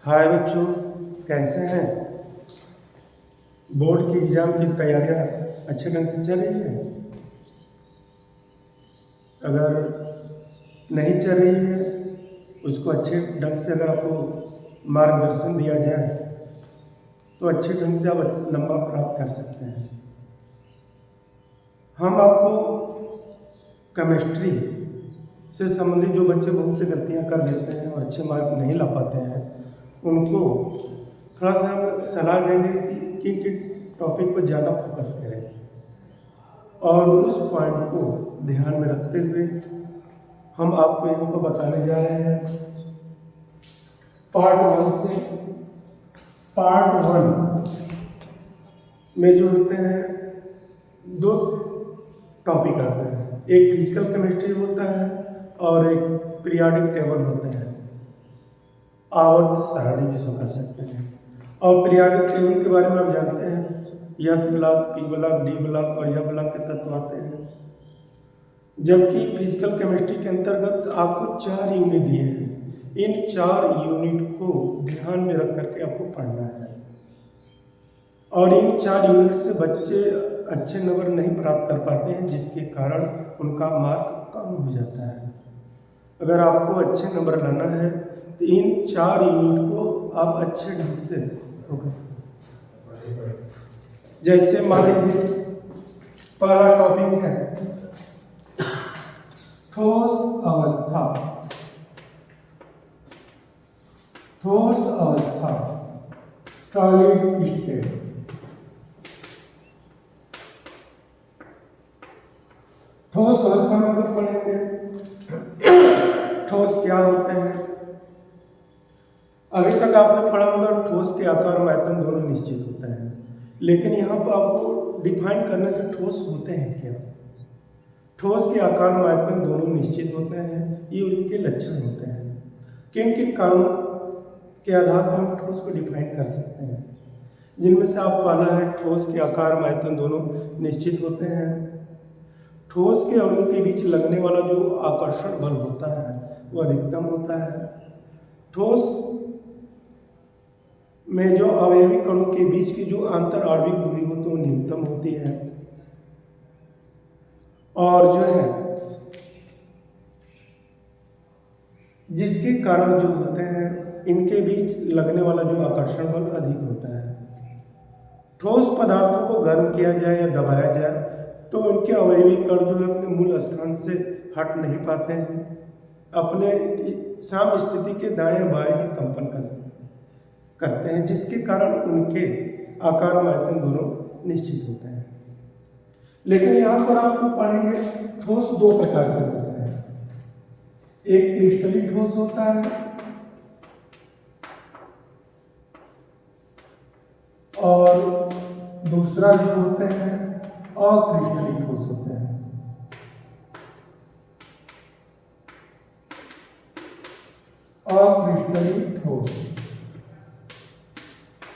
हाय बच्चों, कैसे हैं? बोर्ड की एग्ज़ाम की तैयारियां अच्छे ढंग से चल रही है? अगर नहीं चल रही है, उसको अच्छे ढंग से अगर आपको मार्गदर्शन दिया जाए तो अच्छे ढंग से आप नंबर प्राप्त कर सकते हैं। हम आपको केमिस्ट्री से संबंधित जो बच्चे बहुत सी गलतियां कर देते हैं और अच्छे मार्क नहीं ला पाते हैं, उनको थोड़ा सा हम सलाह देंगे कि किन किन टॉपिक पर ज़्यादा फोकस करें, और उस पॉइंट को ध्यान में रखते हुए हम आपको यहाँ पर बताने जा रहे हैं। पार्ट 1 से पार्ट 1 में जो होते हैं दो टॉपिक आते हैं, एक फिजिकल केमिस्ट्री होता है और एक पीरियोडिक टेबल होते हैं, आवर्त सारणी जिसको कह सकते हैं। और पीरियोडिक टेबल के बारे में आप जानते हैं, S block, P block, D block और एफ ब्लॉक के तत्व आते हैं। जबकि फिजिकल केमिस्ट्री के अंतर्गत आपको 4 यूनिट दिए हैं। इन 4 यूनिट को ध्यान में रख करके आपको पढ़ना है, और इन 4 यूनिट से बच्चे अच्छे नंबर नहीं प्राप्त कर पाते हैं, जिसके कारण उनका मार्क कम हो जाता है। अगर आपको अच्छे नंबर लाना है तो इन 4 यूनिट को आप अच्छे ढंग से फोकस करें। जैसे मान लीजिए पहला टॉपिक है ठोस अवस्था। ठोस अवस्था, सॉलिड स्टेट। ठोस अवस्था में हम लोग पढ़ेंगे ठोस क्या होते हैं। अभी तक आपने पढ़ा होगा ठोस के आकार और आयतन दोनों निश्चित होते हैं, लेकिन यहाँ पर आपको डिफाइन करना कि ठोस होते हैं क्या। ठोस के आकार और आयतन दोनों निश्चित होते हैं, ये उनके लक्षण होते हैं। किन किन कारणों के आधार पर हम ठोस को डिफाइन कर सकते हैं, जिनमें से आप पहला है ठोस के आकार और आयतन दोनों निश्चित होते हैं। ठोस के अणुओं के बीच लगने वाला जो आकर्षण बल होता है वो अधिकतम होता है। ठोस में जो अवयवी कणों के बीच की जो आंतर आणविक दूरी होती है वो न्यूनतम होती है। और जो है जिसके कारण जो होते हैं इनके बीच लगने वाला जो आकर्षण बल अधिक होता है। ठोस पदार्थों को गर्म किया जाए या दबाया जाए तो उनके अवयवी कण जो है अपने मूल स्थान से हट नहीं पाते हैं, अपने साम स्थिति के दाएं बाएं ही कंपन करते हैं, जिसके कारण उनके आकार और आयतन दोनों निश्चित होते हैं। लेकिन यहाँ पर आपको पढ़ेंगे ठोस 2 प्रकार के होते हैं। एक क्रिस्टलीय ठोस होता है और दूसरा जो होते हैं अक्रिस्टलीय ठोस होते हैं। अक्रिस्टलीय ठोस,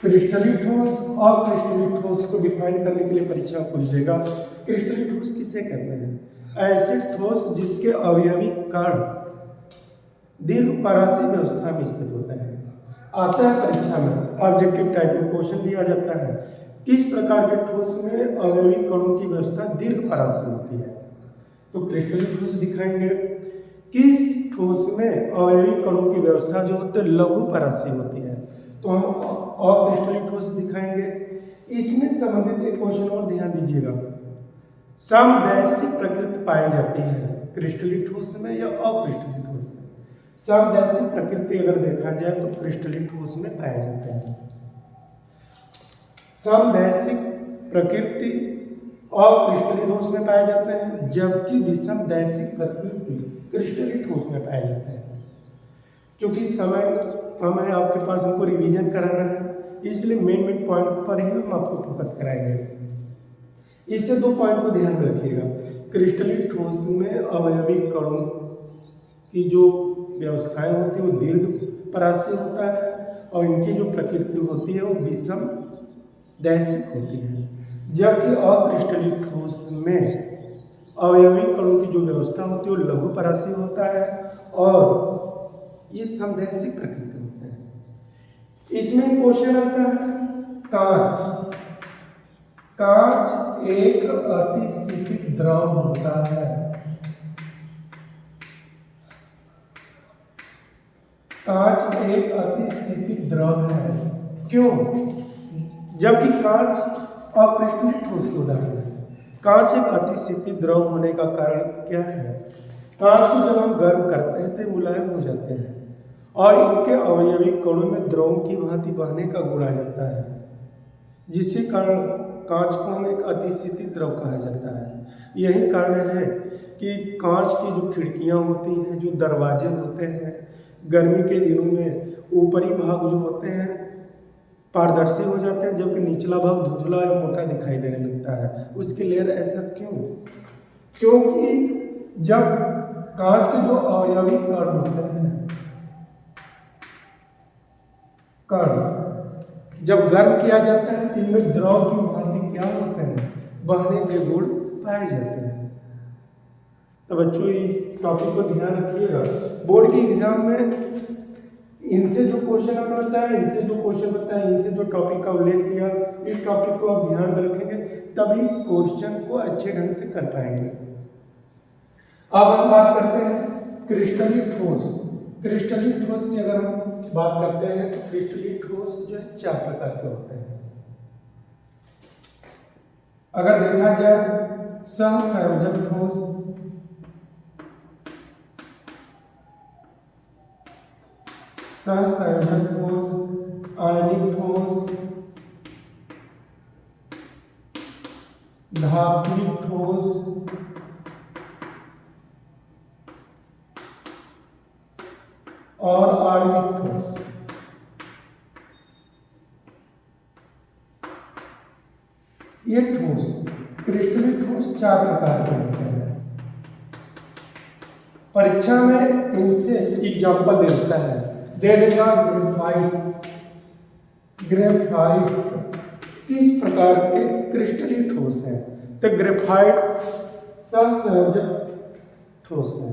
क्रिस्टलीय ठोस और क्रिस्टलीय ठोस को डिफाइन करने के लिए परीक्षा पूछेगा। क्रिस्टलीय ठोस किसे कहते हैं? ऐसे ठोस जिसके अवयवी कण दीर्घ परासी व्यवस्था में स्थित होते हैं। आता है परीक्षा में, ऑब्जेक्टिव टाइप में क्वेश्चन दिया जाता है, किस प्रकार के ठोस में अवयवी कणों की व्यवस्था दीर्घ परासी होती है, तो क्रिस्टलीय ठोस दिखाएंगे। किस ठोस में अवयवी कणों की व्यवस्था जो होती है लघु परासी होती है, तो हम अक्रिस्टलीय ठोस दिखाएंगे। इसमें संबंधित एक क्वेश्चन और ध्यान दीजिएगा, समदैशिक प्रकृति पाई जाती है क्रिस्टलीय ठोस में या अक्रिस्टलीय ठोस में। समदैशिक प्रकृति अगर देखा जाए तो क्रिस्टलीय ठोस में पाए जाते हैं। समदैशिक प्रकृति अक्रिस्टलीय ठोस में पाए जाते हैं, जबकि विषमदैशिक प्रकृति क्रिस्टलीय ठोस में पाए जाते हैं। क्योंकि समय कम है आपके पास, हमको रिवीजन कराना है, इसलिए मेन पॉइंट पर ही हम आपको फोकस कराएंगे। इससे 2 पॉइंट को ध्यान में रखिएगा। क्रिस्टलीय ठोस में अवयवी कणों की जो व्यवस्थाएं होती है वो दीर्घ परासी होता है, और इनकी जो प्रकृति होती है वो विषम दैशिक होती है। जबकि अक्रिस्टलीय ठोस में अवयवी कणों की जो व्यवस्था होती है वो लघु परासी होता है, और ये समदैशिक प्रकृति होते हैं। इसमें क्वेश्चन आता है कांच। कांच एक अतिशीतित द्रव होता है। कांच एक अतिशीतित द्रव है। क्यों? जबकि कांच अक्रिस्टलीय ठोस के उदाहरण है। कांच एक अतिशीतित द्रव होने का कारण क्या है? कांच को जब हम गर्म करते हैं तो मुलायम हो जाते हैं और इनके अवयवी कणों में द्रवों की भांति बहने का गुण आ जाता है, जिसके कारण कांच को हम एक अतिशीतित द्रव कहा जाता है। यही कारण है कि कांच की जो खिड़कियां होती हैं, जो दरवाजे होते हैं, गर्मी के दिनों में ऊपरी भाग जो होते हैं पारदर्शी हो जाते हैं, जबकि निचला भाग धुंधला या मोटा दिखाई देने लगता है। उसकी लेयर ऐसा क्यों? क्योंकि जब कांच के जो अवयवी कण होते हैं, कण जब गर्म किया जाता है तो इनमें द्रव की भांति क्या होते हैं? बहने के गुण पाए जाते हैं। तो बच्चों इस टॉपिक को ध्यान रखिएगा। बोर्ड के एग्जाम में इनसे जो क्वेश्चन बनता है, इनसे जो क्वेश्चन बनता है, इनसे जो टॉपिक का उल्लेख किया, इस टॉपिक को आप ध्यान में रखेंगे तभी क्वेश्चन को अच्छे ढंग से कर पाएंगे। अब हम बात करते हैं क्रिस्टलीय ठोस। क्रिस्टलीय ठोस की अगर हम बात करते हैं तो क्रिस्टलीय ठोस जो है 4 प्रकार के होते हैं। अगर देखा जाए सहसंयोजक ठोस, सहसंयोजक ठोस, आयनिक ठोस, धात्विक ठोस, और आणविक ठोस। ये ठोस क्रिस्टलीय ठोस 4 प्रकार के होते हैं। परीक्षा में इनसे एग्जाम्पल देता है, दे देगा ग्रेफाइट। ग्रेफाइट किस प्रकार के क्रिस्टलीय ठोस है? तो ग्रेफाइट सहसंयोजक ठोस है।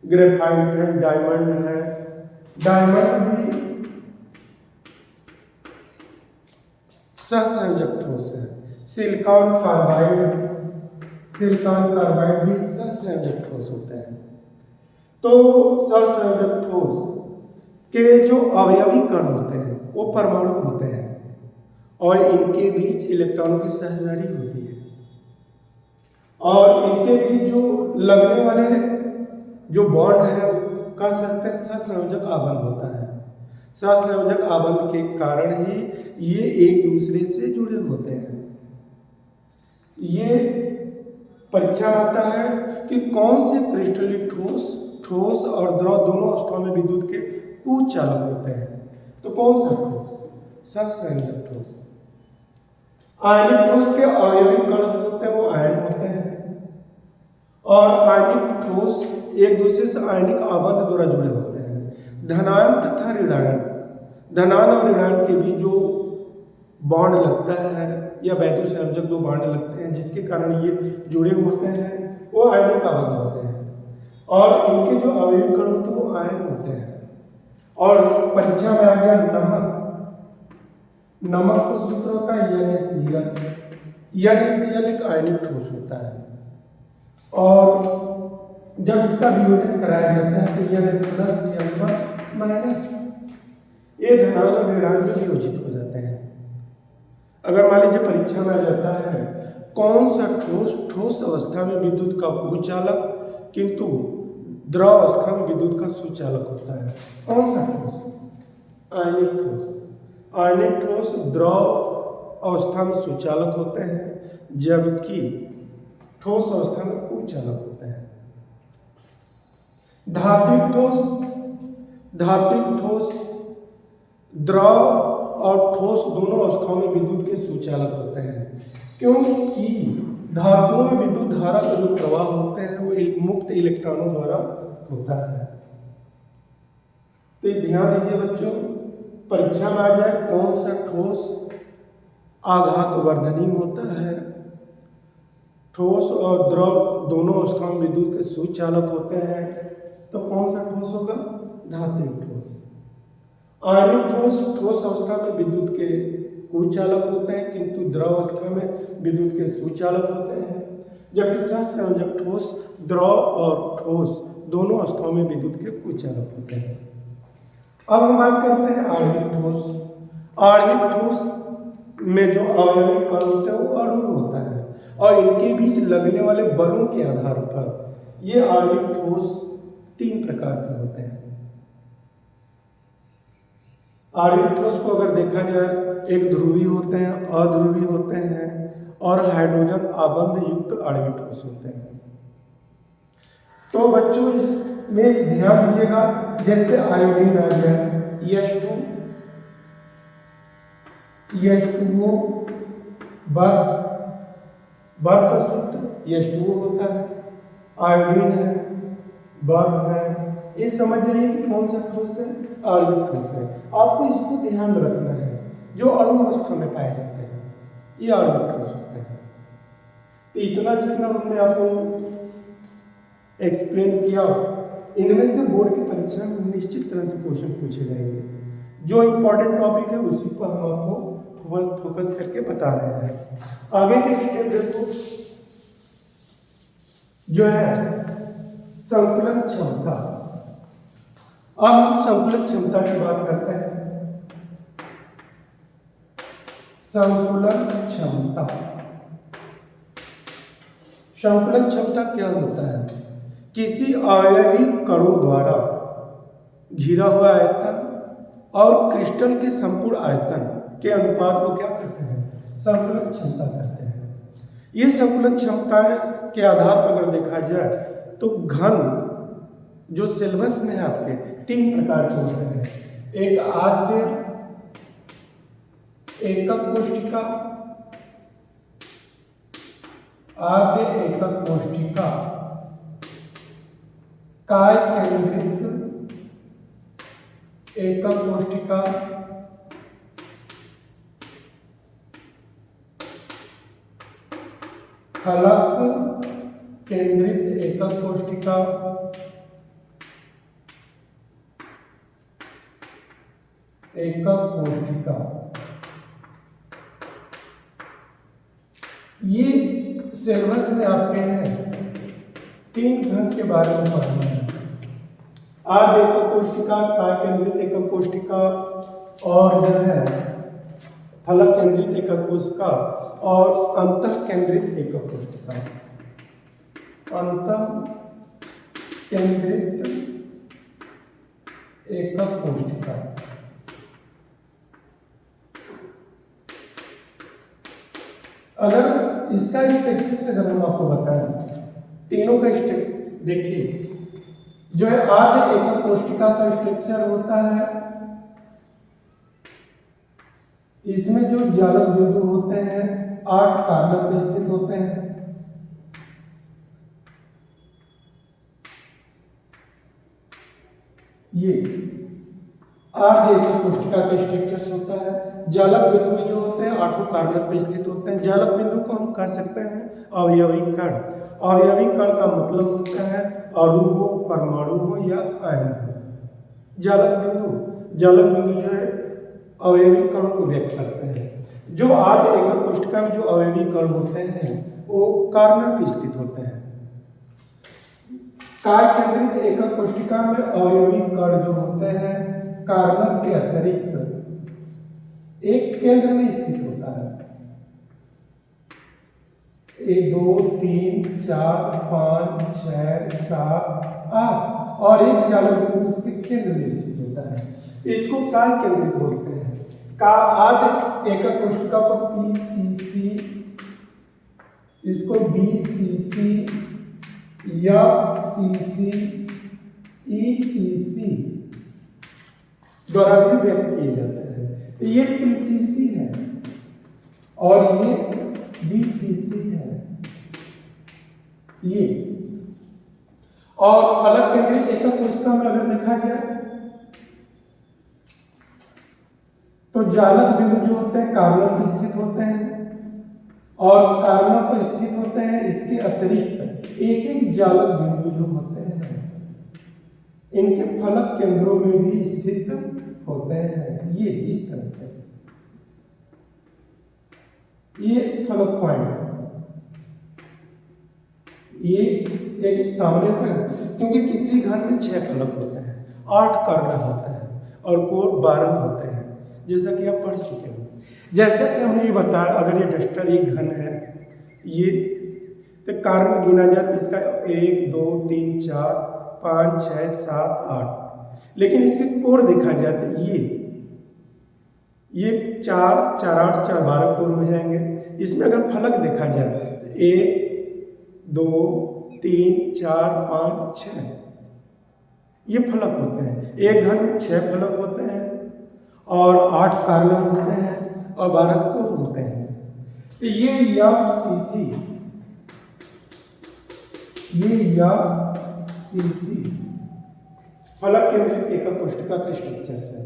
ग्रेफाइट है, डायमंड है, डायमंड भी सहसंयोजक ठोस है। सिलिकॉन कार्बाइड, सिलिकॉन कार्बाइड भी सहसंयोजक ठोस होते हैं। तो सहसंयोजक ठोस के जो अवयवी कण होते हैं वो परमाणु होते हैं और इनके बीच इलेक्ट्रॉनों की साझेदारी होती है और इनके बीच जो लगने वाले जो बॉन्ड है कह सकते हैं सहसंयोजक आबंध होता है। सहसंयोजक आबंध के कारण ही ये एक दूसरे से जुड़े होते हैं। ये परीक्षा आता है कि कौन से क्रिस्टलीय ठोस, ठोस और द्रव दोनों अवस्थाओं में विद्युत के कुचालक होते हैं। तो कौन सा ठोस? सहसंयोजक ठोस। आयनिक ठोस के अवयवी कण जो होते हैं वो आयन होते हैं और आयनिक ठोस एक दूसरे से आयनिक आबंध द्वारा जुड़े होते हैं। धनायन तथा ऋणायन, धनायन और ऋणायन के बीच जो बॉन्ड लगता है या वैद्युत संयोजक जो बॉन्ड लगते हैं जिसके कारण ये जुड़े होते हैं वो आयनिक आबंध होते हैं और इनके जो अवयवी कण होते हैं वो आयन होते हैं। और परीक्षा में आ गया नमक। नमक का सूत्र होता है NaCl। NaCl एक आयनिक ठोस होता है और जब इसका वियोजन कराया जाता है तो Na+Cl ये धनायन और ऋणायन में वियोजित हो जाते हैं। अगर मान लीजिए परीक्षा में आ जाता है कौन सा ठोस, ठोस अवस्था में विद्युत का कुचालक किंतु द्रव अवस्था में विद्युत का सुचालक होता है। कौन सा ठोस? आयनिक ठोस। आयनिक ठोस द्रव अवस्था में सुचालक होते हैं जबकि ठोस अवस्था में कुचालक होते हैं। धात्विक ठोस, धात्विक ठोस द्रव और ठोस दोनों अवस्थाओं में विद्युत के सुचालक होते हैं क्योंकि धातुओं में विद्युत धारा का जो प्रवाह होते हैं वो मुक्त इलेक्ट्रॉनों द्वारा होता है। तो ध्यान दीजिए बच्चों, परीक्षा में आ जाए कौन सा ठोस आघात वर्धनी होता है, ठोस और द्रव दोनों अवस्थाओं में विद्युत के सुचालक होते हैं, तो कौन सा ठोस होगा? धात्विक ठोस। आयनिक ठोस ठोस अवस्था में विद्युत के कुचालक होते हैं, किंतु द्रव अवस्था में विद्युत के सुचालक होते हैं। जबकि सहसंयोजक ठोस द्रव और ठोस दोनों अवस्थाओं में विद्युत के कुचालक होते हैं। अब हम बात करते हैं आणविक ठोस। आणविक ठोस में जो अवयवी कण होते हैं वो अणु होता है और इनके बीच लगने वाले बलों के आधार पर ये आणविक ठोस 3 प्रकार के होते हैं। आणविक ठोस को अगर देखा जाए एक ध्रुवी होते हैं, अध्रुवी होते हैं और हाइड्रोजन आबंध युक्त आणविक ठोस होते हैं। तो बच्चों इसमें ध्यान दीजिएगा, जैसे आयोडीन आ जाए H2O बर्फ का सूत्र H2O होता है, आयोडीन है, बर्फ है। ये समझ जाइए कि कौन सा ठोस है, आणविक ठोस है। आपको इसको ध्यान में रखना है, जो अणु अवस्था में पाए जाते हैं ये आणविक ठोस होते हैं। तो इतना जितना हमने आपको एक्सप्लेन किया, इनमें से बोर्ड की परीक्षा में निश्चित तरह से क्वेश्चन पूछे जाएंगे। जो इम्पोर्टेंट टॉपिक है उसी पर हम आपको फोकस करके बता रहे हैं। आगे के स्टेप देखो, जो है संकुलन क्षमता। अब हम संकुलन क्षमता की बात करते हैं। संकुलन क्षमता, संकुलन क्षमता क्या होता है? किसी अवयवी कणों द्वारा घिरा हुआ आयतन और क्रिस्टल के संपूर्ण आयतन के अनुपात को क्या कहते हैं? संकुलन क्षमता कहते हैं। ये संकुलन क्षमताएं के आधार पर अगर देखा जाए तो घन जो सिलेबस में है आपके 3 प्रकार के होते हैं। एक आद्य एकक कोष्ठिका, आद्य एकक कोष्ठिका, काय केंद्रित एकक कोष्ठिका, फलक केंद्रित एकक कोष्ठिका, एकक कोष्ठिका। ये सिलेबस में आपके हैं 3 घन के बारे में पढ़ना है। आद्य एकक कोष्ठिका, काय केंद्रित एकक कोष्ठिका और जो है फलक केंद्रित एकक कोशिका और अंतः केंद्रित एकक कोशिका। अंतः केंद्रित एकक कोशिका। अगर इसका स्ट्रक्चर से अगर हम आपको बताएं, तीनों का स्ट्रक्चर देखिए, जो है आद्य एकक कोशिका का स्ट्रक्चर होता है, इसमें जो जालक बिंदु होते हैं 8 कार्बन पे स्थित होते हैं। ये आद्य एकक कोशिका का स्ट्रक्चर होता है। जालक बिंदु जो होते हैं 8 कार्बन पे स्थित होते हैं। जालक बिंदु को हम कह सकते हैं अवयवी कण। अवयवी कण का मतलब होता है अणु हो, परमाणु हो या आयन हो। जालक बिंदु जो है अवयवी कणों को व्यक्त करते हैं। जो आद्य एकक कोशिका में जो अवयवी कण होते हैं वो कार्बन पे स्थित होते हैं। काय केंद्रित एकक कोशिका में अवयवी कण जो होते हैं कार्बन के अतिरिक्त एक केंद्र में स्थित होता है। 1 2 3 4 5 6 7 8 और एक जालक बिंदु इसके केंद्र में स्थित होता है। इसको काय केंद्रित बोलते हैं। का आद्य एकक कोशिका को PCC, इसको BCC या CC, ECC द्वारा भी व्यक्त किए जाते हैं। ये PCC है और ये BCC है। ये और फलक केंद्रित एकक कोशिका में अगर देखा जाए तो जालक बिंदु जो होते हैं कार्बन पर स्थित होते हैं और कार्बन पर स्थित होते हैं। इसके अतिरिक्त एक एक जालक बिंदु जो होते हैं इनके फलक केंद्रों में भी स्थित होते हैं। ये इस तरह से, ये फलक पॉइंट, ये एक सामने का, क्योंकि किसी घर में 6 फलक होते हैं, 8 कॉर्नर होते हैं और कोर 12 होते हैं, जैसा कि आप पढ़ चुके हो। जैसा कि हमने ये बताया, अगर ये डस्टर एक घन है, ये तो कॉर्नर गिना जाए तो इसका 1 2 3 4 5 6 7 8, लेकिन इसके कोर देखा जाए तो ये 4 4 8 4 12 कोर हो जाएंगे। इसमें अगर फलक देखा जाए तो 1 2 3 4 5 6 ये फलक होते हैं। एक घन में 6 फलक होते हैं और 8 कॉर्नर होते हैं और 12 कोर होते हैं। तो ये सीसी फलक केंद्रित एकक कोशिका का स्ट्रक्चर है।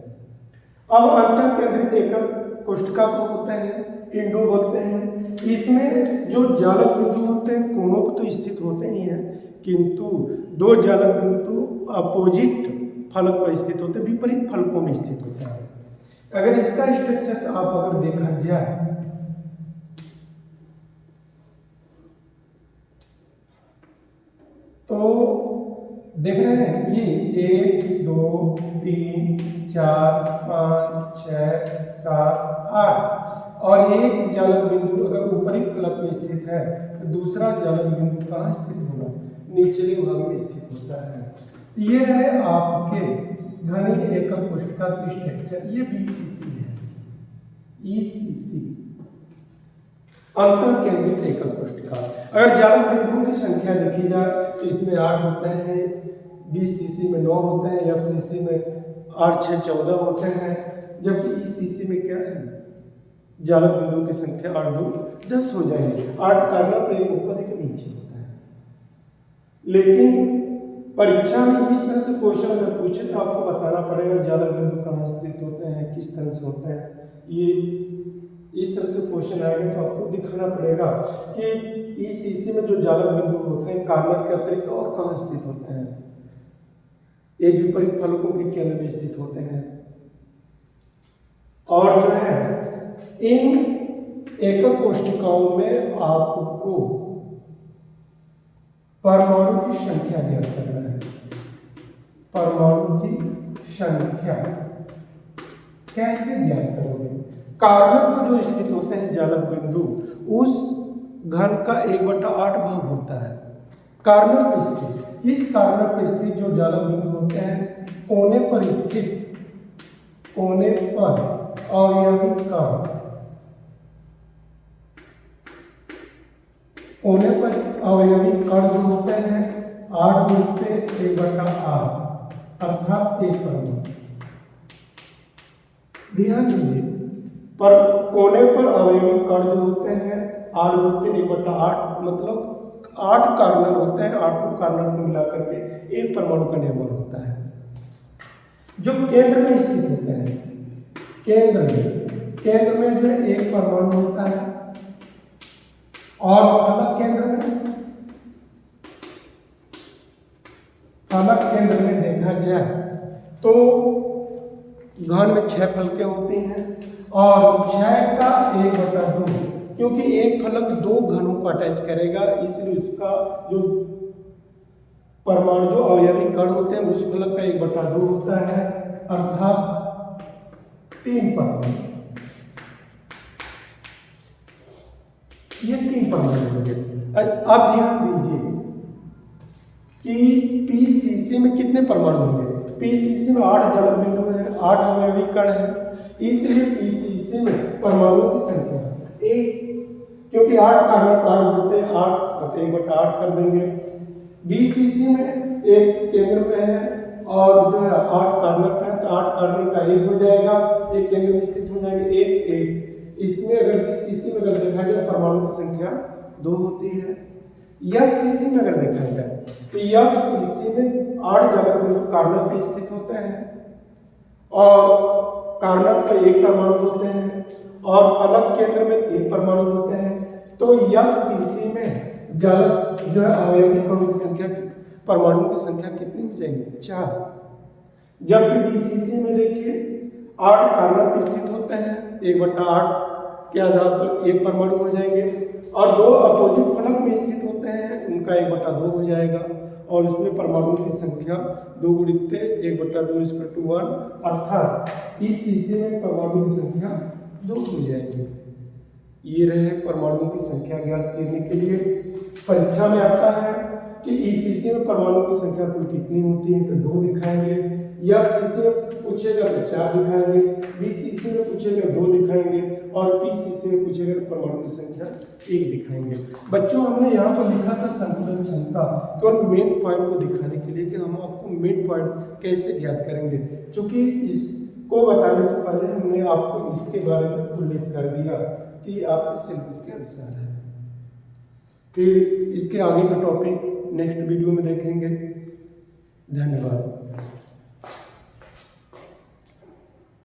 अब अंतः केंद्रित एकक कोशिका को होता है इंडो बोलते हैं। इसमें जो जालक बिंदु होते हैं कोनों पर तो स्थित होते ही हैं, किंतु 2 जालक बिंदु अपोजिट फलक पर स्थित होते हैं, विपरीत फलकों में स्थित होता है। अगर इसका स्ट्रक्चर आप अगर देखा जाए तो देख रहे हैं, ये 1 2 3 4 5 6 7 8 और एक जालक बिंदु अगर ऊपरी फलक में स्थित है तो दूसरा जालक बिंदु कहाँ स्थित होगा? निचले भाग में स्थित होता है। ये रहे आपके घनी एकक कोशिका की स्ट्रक्चर। ये बीसीसी है, ईसीसी अंतः केंद्रित एकक कोशिका। अगर जालक बिंदुओं की संख्या देखी जाए तो इसमें 8 होते हैं, बीसीसी में 9 होते हैं, एफसीसी में 8 6 14 होते हैं, जबकि ईसीसी में क्या है? जालक बिंदुओं की संख्या 8 2 10 हो जाएंगे। 8 कॉर्नर पर एक ऊपर एक नीचे होता है। लेकिन परीक्षा में इस तरह से क्वेश्चन अगर पूछे तो आपको बताना पड़ेगा जालक बिंदु कहाँ स्थित होते हैं, किस तरह से होते हैं। ये इस तरह से क्वेश्चन आएगा तो आपको दिखाना पड़ेगा कि ईसीसी में जो जालक बिंदु होते हैं कॉर्नर के अतिरिक्त और कहाँ स्थित होते हैं। एक विपरीत फलकों के केंद्र में स्थित होते हैं। और जो है इन एकक कोशिकाओं में आपको परमाणु की संख्या ज्ञात करना है। परमाणु की संख्या कैसे ज्ञात करोगे? कॉर्नर को जो स्थित होते हैं जालक बिंदु, उस घन का 1/8 भाग होता है कॉर्नर पर स्थित। इस कॉर्नर पर स्थित जो जालक बिंदु होते हैं कोने पर स्थित, कोने पर अवयवी कण, कोने पर अवयवी कण जो होते हैं 8 गुणित 1/8 अर्थात 1 परमाणु। ध्यान दीजिए, पर कोने पर अवयवी कण जो होते हैं 8 गुणित 1/8 मतलब 8 कॉर्नर होते हैं। 8 कॉर्नर को मिलाकर के 1 परमाणु का निर्माण होता है, जो केंद्र में स्थित होते हैं। केंद्र में जो है 1 परमाणु होता है और फलक केंद्र में देखा जाए तो घन में 6 फलकें होती हैं और 6 का 1/2, क्योंकि एक फलक 2 घनों को अटैच करेगा, इसलिए उसका जो परमाणु जो अवयवी कण होते हैं उस फलक का 1/2 होता है अर्थात 3 परमाणु। ये 3 परमाणु हो गए। अब ध्यान दीजिए कि पीसीसी में कितने परमाणु होंगे? पीसीसी में 8 जालक बिंदु हैं, 8 अवयवी कण हैं, इसलिए पीसीसी में परमाणुओं की संख्या 1, क्योंकि 8 कॉर्नर 8 होते हैं, 8 1/8 कर देंगे। बीसीसी में एक केंद्र में है और जो है 8 कॉर्नर पे है, तो 8 कॉर्नर का 1 हो जाएगा, एक केंद्र में स्थित हो जाएंगे 1 1। इसमें अगर बीसीसी में अगर देखा जाए परमाणु की संख्या 2 होती है। एफसीसी में अगर देखा जाए तो एफसीसी में 8 जालक बिंदु कॉर्नर पे स्थित होते हैं और कॉर्नर पे 1 परमाणु होते हैं और फलक केंद्र में 3 परमाणु होते हैं। तो एफसीसी में जालक जो है अवयवी कणों की संख्या परमाणुओं की संख्या कितनी हो जाएगी? 4। जबकि BCC में देखिए 8 कार्बन स्थित होते हैं, 1/8 के आधार पर 1 परमाणु हो जाएंगे, और 2 अपोजिट फलक में स्थित होते हैं, उनका 1/2 हो जाएगा, और इसमें परमाणुओं की संख्या 2 गुणित 1/2 1, अर्थात BCC में परमाणुओं की संख्या 2 हो जाएगी। ये रहे परमाणुओं की संख्या ज्ञात करने के लिए। परीक्षा में आता है कि ECC में परमाणुओं की संख्या कुल कितनी होती है, तो 2 दिखाएंगे, या CC में पूछेगा तो 4 दिखाएंगे, BCC में पूछेगा 2 दिखाएंगे, और PCC में पूछेगा तो परमाणु की संख्या 1 दिखाएंगे। बच्चों हमने यहाँ पर लिखा था संतुलन क्षमता, केवल मेन पॉइंट को दिखाने के लिए कि हम आपको मेन पॉइंट कैसे ज्ञात करेंगे, क्योंकि इसको बताने से पहले हमने आपको इसके बारे में उल्लेख कर दिया कि आपके सिलेबस के अनुसार है। फिर इसके आगे का टॉपिक नेक्स्ट वीडियो में देखेंगे। धन्यवाद।